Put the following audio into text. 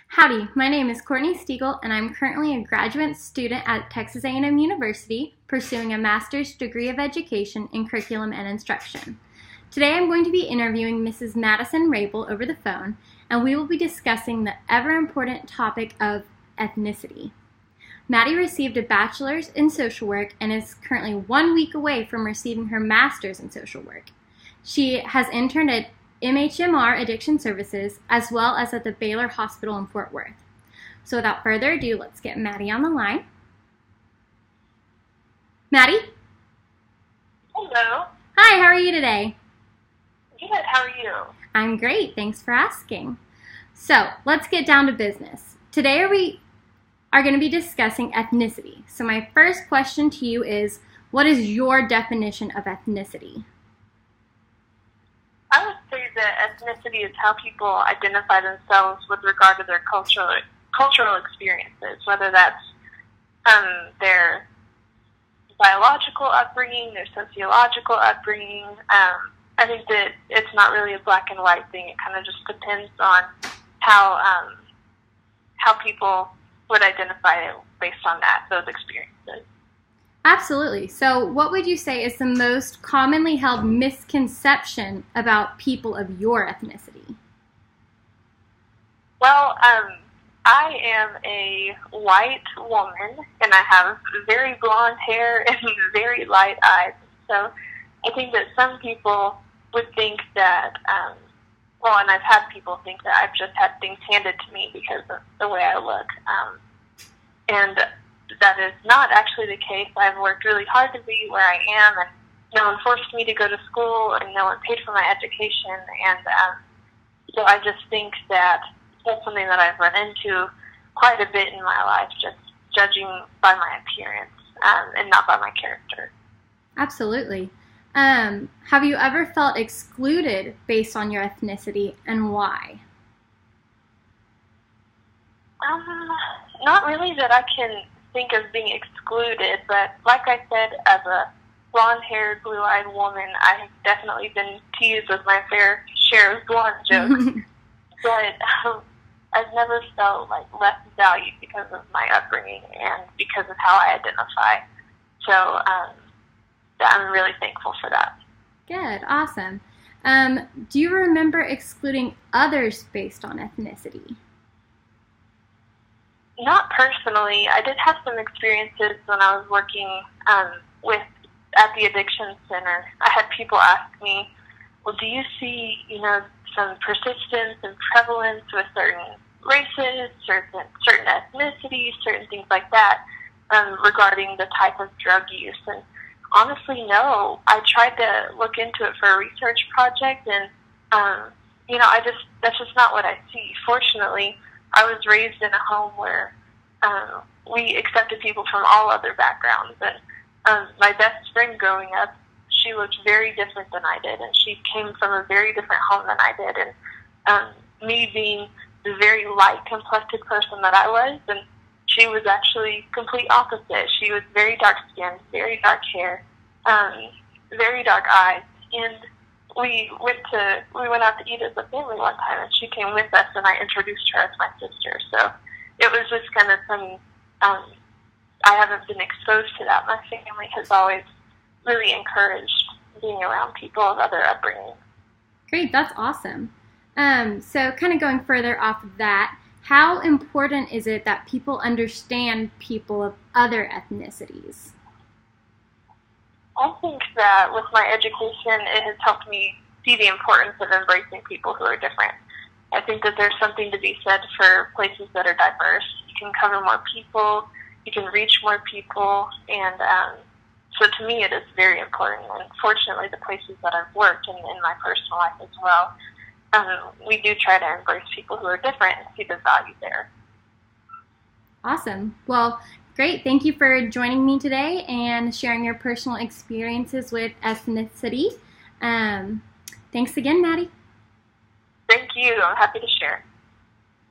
Howdy, my name is Courtney Stiegel, and I'm currently a graduate student at Texas A&M University pursuing a master's degree of education in curriculum and instruction. Today I'm going to be interviewing Mrs. Madison Rabel over the phone, and we will be discussing the ever-important topic of ethnicity. Maddie received a bachelor's in social work and is currently 1 week away from receiving her master's in social work. She has interned at MHMR Addiction Services, as well as at the Baylor Hospital in Fort Worth. So without further ado, let's get Maddie on the line. Maddie? Hello. Hi, how are you today? Good, how are you? I'm great, thanks for asking. So let's get down to business. Today we are going to be discussing ethnicity. So my first question to you is, what is your definition of ethnicity? I would say that ethnicity is how people identify themselves with regard to their cultural experiences, whether that's their biological upbringing, their sociological upbringing. I think that it's not really a black and white thing. It kind of just depends on how people would identify based on those experiences. Absolutely. So what would you say is the most commonly held misconception about people of your ethnicity? Well, I am a white woman, and I have very blonde hair and very light eyes. So I think that some people would think that, and I've had people think that I've just had things handed to me because of the way I look. And that is not actually the case. I've worked really hard to be where I am, and no one forced me to go to school, and no one paid for my education. And so I just think that that's something that I've run into quite a bit in my life, just judging by my appearance and not by my character. Absolutely. Have you ever felt excluded based on your ethnicity, and why? Not really that I can think of being excluded, but like I said, as a blonde-haired, blue-eyed woman, I have definitely been teased with my fair share of blonde jokes. But I've never felt like less valued because of my upbringing and because of how I identify. So I'm really thankful for that. Good, awesome. Do you remember excluding others based on ethnicity? Not personally. I did have some experiences when I was working at the addiction center. I had people ask me, well, do you see, some persistence and prevalence with certain races, certain ethnicities, certain things like that, regarding the type of drug use? And honestly, no. I tried to look into it for a research project, and, that's just not what I see. Fortunately, I was raised in a home where we accepted people from all other backgrounds. And my best friend growing up, she looked very different than I did, and she came from a very different home than I did. And me being the very light-complected person that I was, and she was actually complete opposite. She was very dark-skinned, very dark hair, very dark eyes, and we went out to eat as a family one time, and she came with us, and I introduced her as my sister. So it was just kind of some, I haven't been exposed to that. My family has always really encouraged being around people of other upbringing. Great, that's awesome. So kind of going further off of that, how important is it that people understand people of other ethnicities? I think that with my education, it has helped me see the importance of embracing people who are different. I think that there's something to be said for places that are diverse. You can cover more people, you can reach more people, and so to me it is very important. And fortunately, the places that I've worked and in my personal life as well, we do try to embrace people who are different and see the value there. Awesome. Well, great. Thank you for joining me today and sharing your personal experiences with ethnicity. Thanks again, Maddie. Thank you. I'm happy to share.